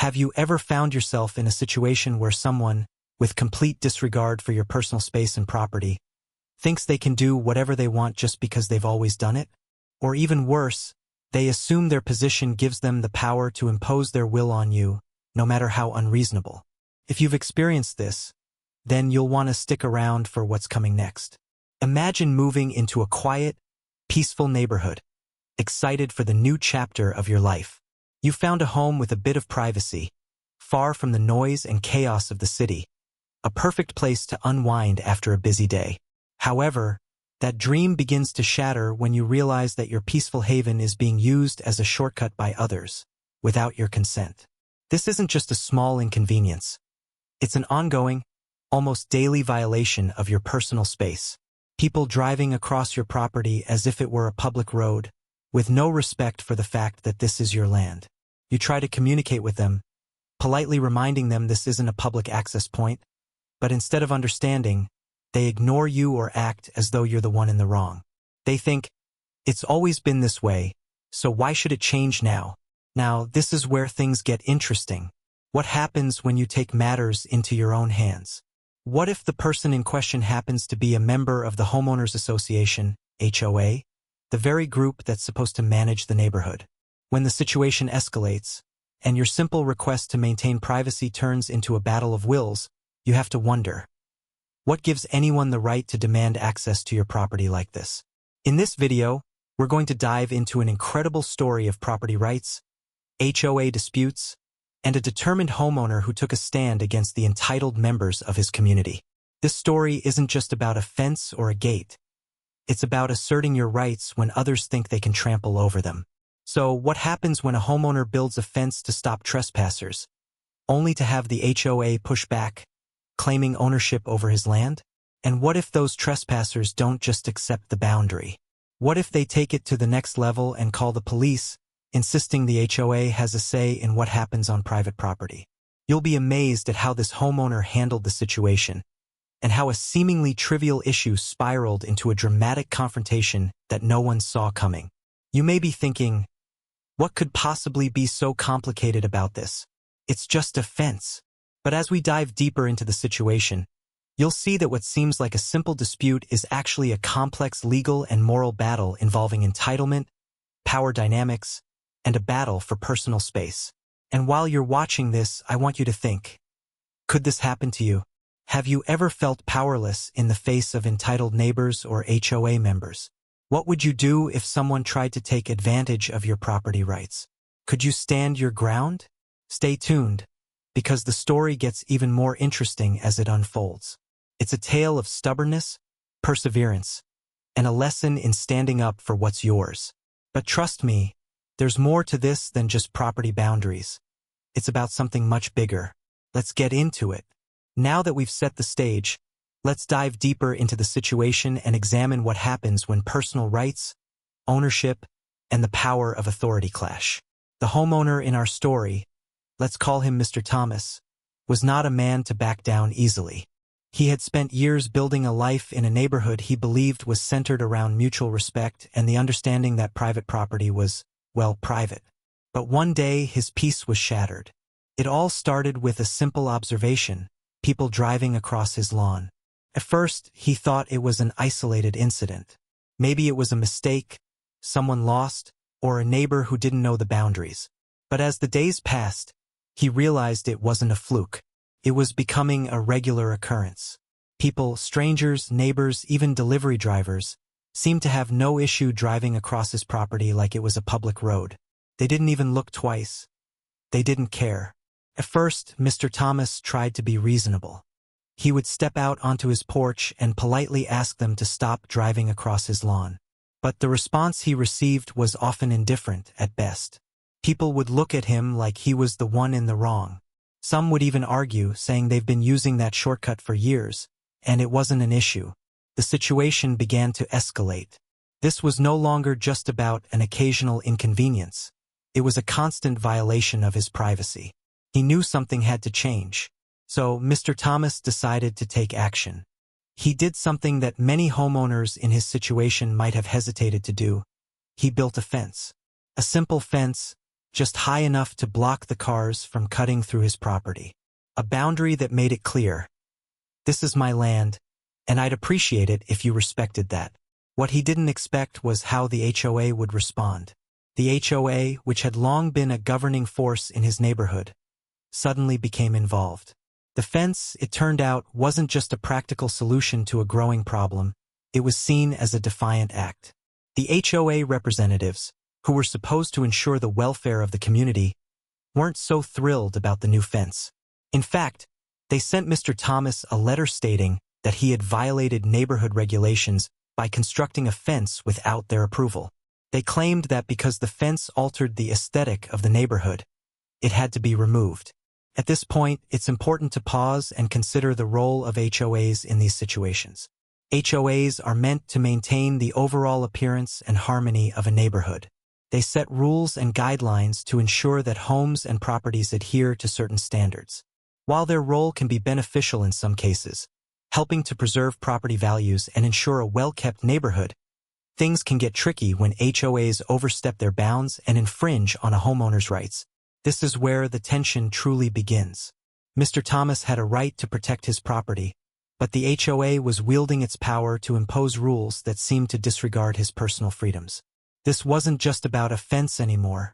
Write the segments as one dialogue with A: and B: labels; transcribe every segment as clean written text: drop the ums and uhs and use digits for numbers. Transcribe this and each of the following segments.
A: Have you ever found yourself in a situation where someone, with complete disregard for your personal space and property, thinks they can do whatever they want just because they've always done it? Or even worse, they assume their position gives them the power to impose their will on you, no matter how unreasonable. If you've experienced this, then you'll want to stick around for what's coming next. Imagine moving into a quiet, peaceful neighborhood, excited for the new chapter of your life. You found a home with a bit of privacy, far from the noise and chaos of the city, a perfect place to unwind after a busy day. However, that dream begins to shatter when you realize that your peaceful haven is being used as a shortcut by others, without your consent. This isn't just a small inconvenience. It's an ongoing, almost daily violation of your personal space. People driving across your property as if it were a public road, with no respect for the fact that this is your land. You try to communicate with them, politely reminding them this isn't a public access point, but instead of understanding, they ignore you or act as though you're the one in the wrong. They think, it's always been this way, so why should it change now? Now, this is where things get interesting. What happens when you take matters into your own hands? What if the person in question happens to be a member of the Homeowners Association, HOA, the very group that's supposed to manage the neighborhood? When the situation escalates, and your simple request to maintain privacy turns into a battle of wills, you have to wonder, what gives anyone the right to demand access to your property like this? In this video, we're going to dive into an incredible story of property rights, HOA disputes, and a determined homeowner who took a stand against the entitled members of his community. This story isn't just about a fence or a gate. It's about asserting your rights when others think they can trample over them. So, what happens when a homeowner builds a fence to stop trespassers, only to have the HOA push back, claiming ownership over his land? And what if those trespassers don't just accept the boundary? What if they take it to the next level and call the police, insisting the HOA has a say in what happens on private property? You'll be amazed at how this homeowner handled the situation, and how a seemingly trivial issue spiraled into a dramatic confrontation that no one saw coming. You may be thinking, what could possibly be so complicated about this? It's just a fence. But as we dive deeper into the situation, you'll see that what seems like a simple dispute is actually a complex legal and moral battle involving entitlement, power dynamics, and a battle for personal space. And while you're watching this, I want you to think, could this happen to you? Have you ever felt powerless in the face of entitled neighbors or HOA members? What would you do if someone tried to take advantage of your property rights? Could you stand your ground? Stay tuned, because the story gets even more interesting as it unfolds. It's a tale of stubbornness, perseverance, and a lesson in standing up for what's yours. But trust me, there's more to this than just property boundaries. It's about something much bigger. Let's get into it. Now that we've set the stage, let's dive deeper into the situation and examine what happens when personal rights, ownership, and the power of authority clash. The homeowner in our story, let's call him Mr. Thomas, was not a man to back down easily. He had spent years building a life in a neighborhood he believed was centered around mutual respect and the understanding that private property was, well, private. But one day his peace was shattered. It all started with a simple observation: people driving across his lawn. At first, he thought it was an isolated incident. Maybe it was a mistake, someone lost, or a neighbor who didn't know the boundaries. But as the days passed, he realized it wasn't a fluke. It was becoming a regular occurrence. People, strangers, neighbors, even delivery drivers, seemed to have no issue driving across his property like it was a public road. They didn't even look twice. They didn't care. At first, Mr. Thomas tried to be reasonable. He would step out onto his porch and politely ask them to stop driving across his lawn. But the response he received was often indifferent at best. People would look at him like he was the one in the wrong. Some would even argue, saying they've been using that shortcut for years, and it wasn't an issue. The situation began to escalate. This was no longer just about an occasional inconvenience. It was a constant violation of his privacy. He knew something had to change. So Mr. Thomas decided to take action. He did something that many homeowners in his situation might have hesitated to do. He built a fence. A simple fence, just high enough to block the cars from cutting through his property. A boundary that made it clear, this is my land, and I'd appreciate it if you respected that. What he didn't expect was how the HOA would respond. The HOA, which had long been a governing force in his neighborhood, suddenly became involved. The fence, it turned out, wasn't just a practical solution to a growing problem, it was seen as a defiant act. The HOA representatives, who were supposed to ensure the welfare of the community, weren't so thrilled about the new fence. In fact, they sent Mr. Thomas a letter stating that he had violated neighborhood regulations by constructing a fence without their approval. They claimed that because the fence altered the aesthetic of the neighborhood, it had to be removed. At this point, it's important to pause and consider the role of HOAs in these situations. HOAs are meant to maintain the overall appearance and harmony of a neighborhood. They set rules and guidelines to ensure that homes and properties adhere to certain standards. While their role can be beneficial in some cases, helping to preserve property values and ensure a well-kept neighborhood, things can get tricky when HOAs overstep their bounds and infringe on a homeowner's rights. This is where the tension truly begins. Mr. Thomas had a right to protect his property, but the HOA was wielding its power to impose rules that seemed to disregard his personal freedoms. This wasn't just about a fence anymore.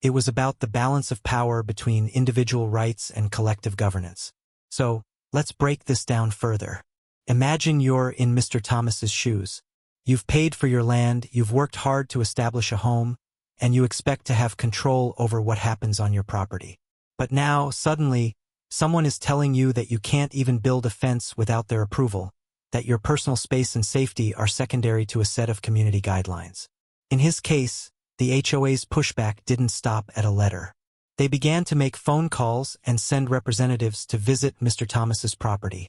A: It was about the balance of power between individual rights and collective governance. So, let's break this down further. Imagine you're in Mr. Thomas's shoes. You've paid for your land, you've worked hard to establish a home, and you expect to have control over what happens on your property. But now, suddenly, someone is telling you that you can't even build a fence without their approval, that your personal space and safety are secondary to a set of community guidelines. In his case, the HOA's pushback didn't stop at a letter. They began to make phone calls and send representatives to visit Mr. Thomas's property,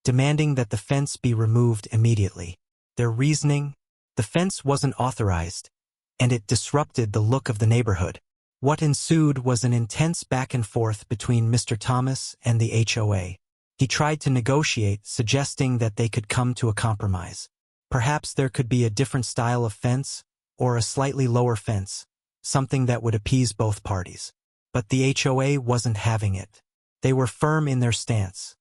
A: demanding that the fence be removed immediately. Their reasoning? The fence wasn't authorized, and it disrupted the look of the neighborhood. What ensued was an intense back and forth between Mr. Thomas and the HOA. He tried to negotiate, suggesting that they could come to a compromise. Perhaps there could be a different style of fence, or a slightly lower fence, something that would appease both parties. But the HOA wasn't having it. They were firm in their stance.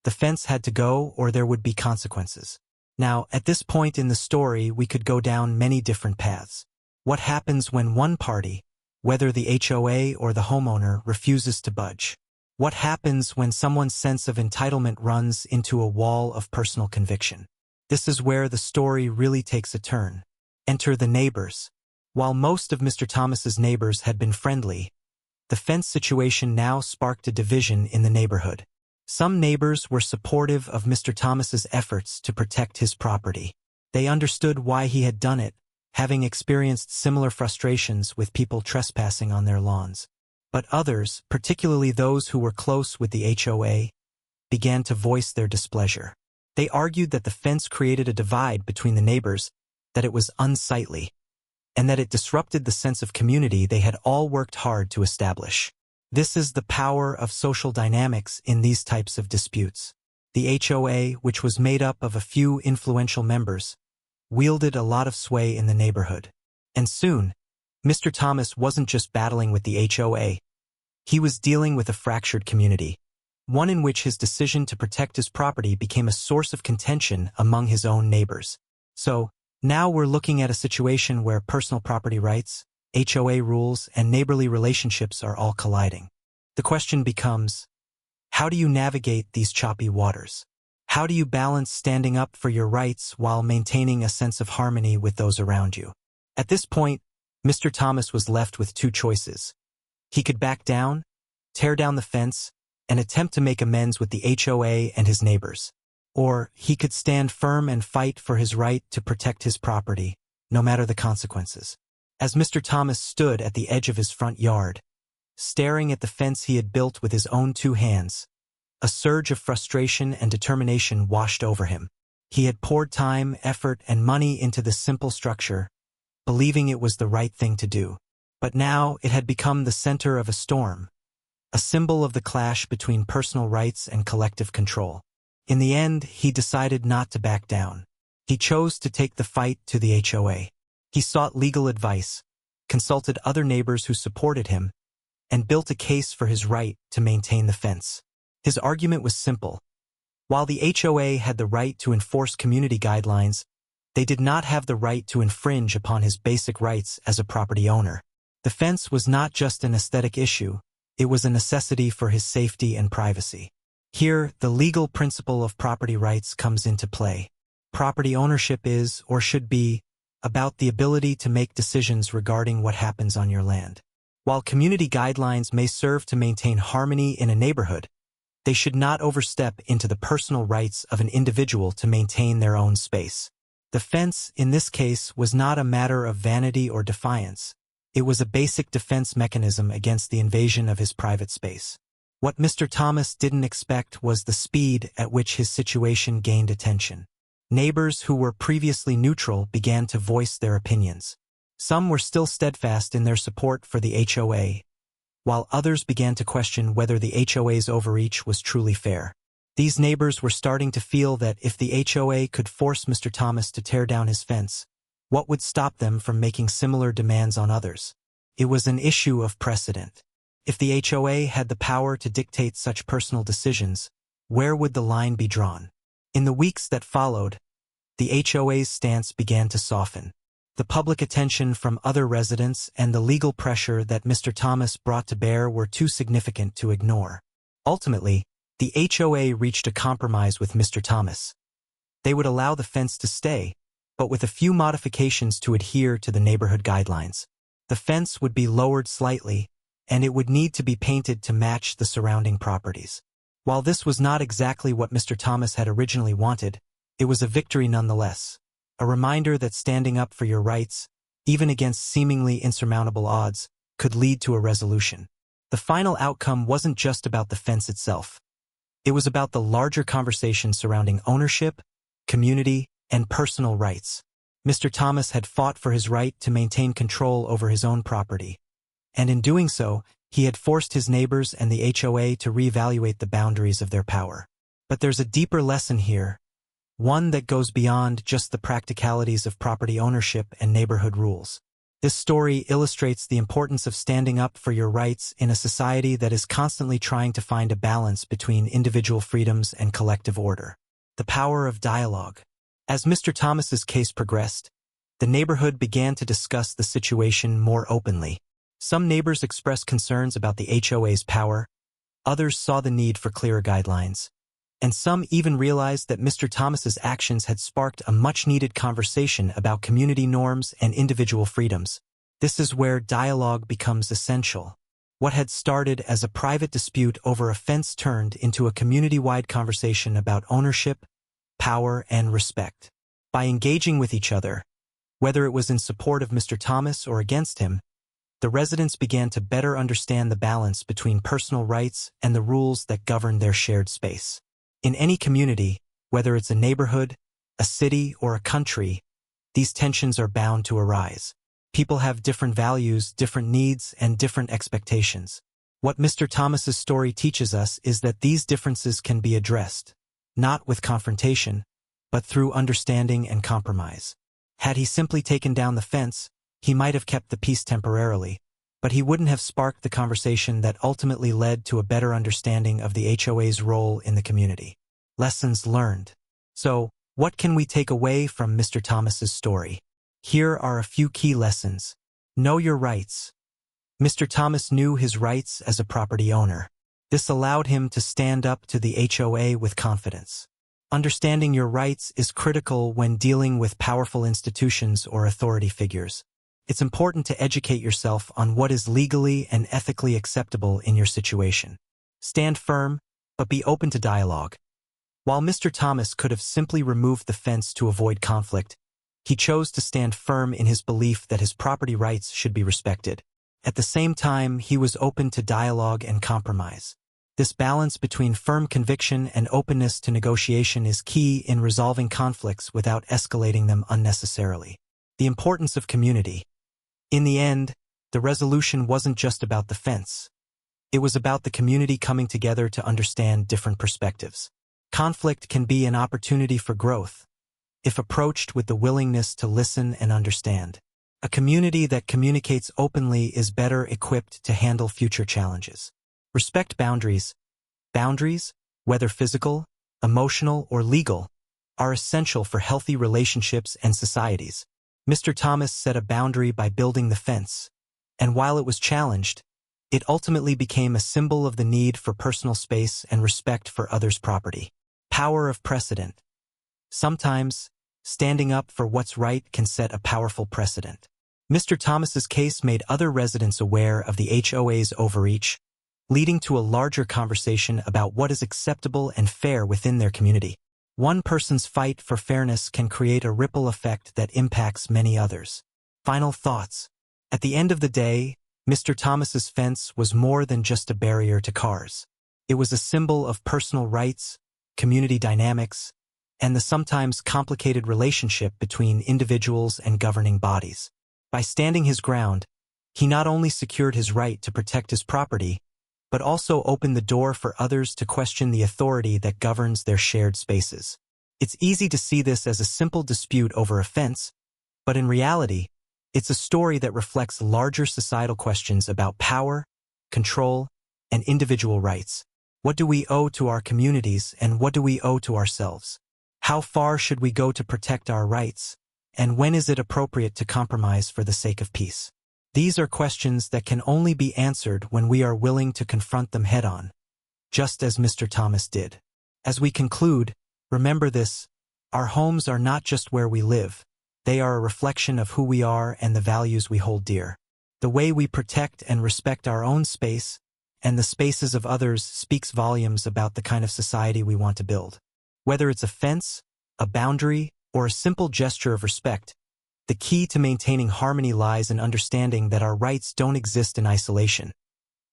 A: The fence had to go or there would be consequences. Now, at this point in the story, we could go down many different paths. What happens when one party, whether the HOA or the homeowner, refuses to budge? What happens when someone's sense of entitlement runs into a wall of personal conviction? This is where the story really takes a turn. Enter the neighbors. While most of Mr. Thomas's neighbors had been friendly, the fence situation now sparked a division in the neighborhood. Some neighbors were supportive of Mr. Thomas's efforts to protect his property. They understood why he had done it, having experienced similar frustrations with people trespassing on their lawns. But others, particularly those who were close with the HOA, began to voice their displeasure. They argued that the fence created a divide between the neighbors, that it was unsightly, and that it disrupted the sense of community they had all worked hard to establish. This is the power of social dynamics in these types of disputes. The HOA, which was made up of a few influential members, wielded a lot of sway in the neighborhood. And soon, Mr. Thomas wasn't just battling with the HOA. He was dealing with a fractured community, one in which his decision to protect his property became a source of contention among his own neighbors. So, now we're looking at a situation where personal property rights, HOA rules, and neighborly relationships are all colliding. The question becomes, how do you navigate these choppy waters? How do you balance standing up for your rights while maintaining a sense of harmony with those around you? At this point, Mr. Thomas was left with two choices. He could back down, tear down the fence, and attempt to make amends with the HOA and his neighbors. Or he could stand firm and fight for his right to protect his property, no matter the consequences. As Mr. Thomas stood at the edge of his front yard, staring at the fence he had built with his own two hands, a surge of frustration and determination washed over him. He had poured time, effort, and money into this simple structure, believing it was the right thing to do. But now it had become the center of a storm, a symbol of the clash between personal rights and collective control. In the end, he decided not to back down. He chose to take the fight to the HOA. He sought legal advice, consulted other neighbors who supported him, and built a case for his right to maintain the fence. His argument was simple. While the HOA had the right to enforce community guidelines, they did not have the right to infringe upon his basic rights as a property owner. The fence was not just an aesthetic issue, it was a necessity for his safety and privacy. Here, the legal principle of property rights comes into play. Property ownership is, or should be, about the ability to make decisions regarding what happens on your land. While community guidelines may serve to maintain harmony in a neighborhood, they should not overstep into the personal rights of an individual to maintain their own space. The fence, in this case, was not a matter of vanity or defiance. It was a basic defense mechanism against the invasion of his private space. What Mr. Thomas didn't expect was the speed at which his situation gained attention. Neighbors who were previously neutral began to voice their opinions. Some were still steadfast in their support for the HOA, while others began to question whether the HOA's overreach was truly fair. These neighbors were starting to feel that if the HOA could force Mr. Thomas to tear down his fence, what would stop them from making similar demands on others? It was an issue of precedent. If the HOA had the power to dictate such personal decisions, where would the line be drawn? In the weeks that followed, the HOA's stance began to soften. The public attention from other residents and the legal pressure that Mr. Thomas brought to bear were too significant to ignore. Ultimately, the HOA reached a compromise with Mr. Thomas. They would allow the fence to stay, but with a few modifications to adhere to the neighborhood guidelines. The fence would be lowered slightly, and it would need to be painted to match the surrounding properties. While this was not exactly what Mr. Thomas had originally wanted, it was a victory nonetheless. A reminder that standing up for your rights, even against seemingly insurmountable odds, could lead to a resolution. The final outcome wasn't just about the fence itself. It was about the larger conversation surrounding ownership, community, and personal rights. Mr. Thomas had fought for his right to maintain control over his own property, and in doing so, he had forced his neighbors and the HOA to reevaluate the boundaries of their power. But there's a deeper lesson here, one that goes beyond just the practicalities of property ownership and neighborhood rules. This story illustrates the importance of standing up for your rights in a society that is constantly trying to find a balance between individual freedoms and collective order. The power of dialogue. As Mr. Thomas's case progressed, the neighborhood began to discuss the situation more openly. Some neighbors expressed concerns about the HOA's power, others saw the need for clearer guidelines, and some even realized that Mr. Thomas's actions had sparked a much-needed conversation about community norms and individual freedoms. This is where dialogue becomes essential. What had started as a private dispute over a fence turned into a community-wide conversation about ownership, power, and respect. By engaging with each other, whether it was in support of Mr. Thomas or against him, the residents began to better understand the balance between personal rights and the rules that govern their shared space. In any community, whether it's a neighborhood, a city, or a country, these tensions are bound to arise. People have different values, different needs, and different expectations. What Mr. Thomas's story teaches us is that these differences can be addressed, not with confrontation, but through understanding and compromise. Had he simply taken down the fence, he might have kept the peace temporarily, but he wouldn't have sparked the conversation that ultimately led to a better understanding of the HOA's role in the community. Lessons learned. So, what can we take away from Mr. Thomas's story? Here are a few key lessons. Know your rights. Mr. Thomas knew his rights as a property owner. This allowed him to stand up to the HOA with confidence. Understanding your rights is critical when dealing with powerful institutions or authority figures. It's important to educate yourself on what is legally and ethically acceptable in your situation. Stand firm, but be open to dialogue. While Mr. Thomas could have simply removed the fence to avoid conflict, he chose to stand firm in his belief that his property rights should be respected. At the same time, he was open to dialogue and compromise. This balance between firm conviction and openness to negotiation is key in resolving conflicts without escalating them unnecessarily. The importance of community. In the end, the resolution wasn't just about the fence. It was about the community coming together to understand different perspectives. Conflict can be an opportunity for growth, if approached with the willingness to listen and understand. A community that communicates openly is better equipped to handle future challenges. Respect boundaries. Boundaries, whether physical, emotional, or legal, are essential for healthy relationships and societies. Mr. Thomas set a boundary by building the fence, and while it was challenged, it ultimately became a symbol of the need for personal space and respect for others' property. Power of precedent. Sometimes, standing up for what's right can set a powerful precedent. Mr. Thomas's case made other residents aware of the HOA's overreach, leading to a larger conversation about what is acceptable and fair within their community. One person's fight for fairness can create a ripple effect that impacts many others. Final thoughts. At the end of the day, Mr. Thomas's fence was more than just a barrier to cars. It was a symbol of personal rights, community dynamics, and the sometimes complicated relationship between individuals and governing bodies. By standing his ground, he not only secured his right to protect his property, but also opened the door for others to question the authority that governs their shared spaces. It's easy to see this as a simple dispute over a fence, but in reality, it's a story that reflects larger societal questions about power, control, and individual rights. What do we owe to our communities, and what do we owe to ourselves? How far should we go to protect our rights, and when is it appropriate to compromise for the sake of peace? These are questions that can only be answered when we are willing to confront them head-on, just as Mr. Thomas did. As we conclude, remember this: our homes are not just where we live. They are a reflection of who we are and the values we hold dear. The way we protect and respect our own space and the spaces of others speaks volumes about the kind of society we want to build. Whether it's a fence, a boundary, or a simple gesture of respect, the key to maintaining harmony lies in understanding that our rights don't exist in isolation.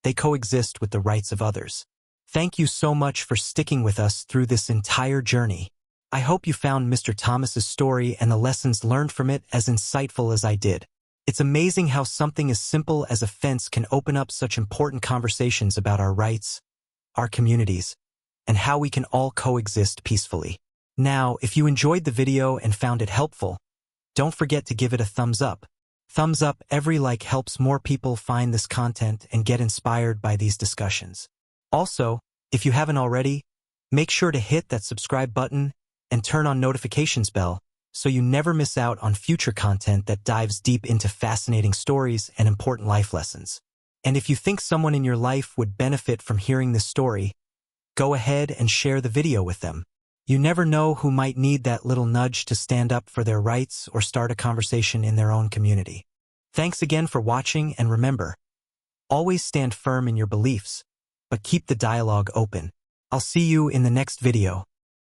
A: They coexist with the rights of others. Thank you so much for sticking with us through this entire journey. I hope you found Mr. Thomas's story and the lessons learned from it as insightful as I did. It's amazing how something as simple as a fence can open up such important conversations about our rights, our communities, and how we can all coexist peacefully. Now, if you enjoyed the video and found it helpful, don't forget to give it a thumbs up. Thumbs up, every like helps more people find this content and get inspired by these discussions. Also, if you haven't already, make sure to hit that subscribe button and turn on notifications bell so you never miss out on future content that dives deep into fascinating stories and important life lessons. And if you think someone in your life would benefit from hearing this story, go ahead and share the video with them. You never know who might need that little nudge to stand up for their rights or start a conversation in their own community. Thanks again for watching, and remember, always stand firm in your beliefs, but keep the dialogue open. I'll see you in the next video.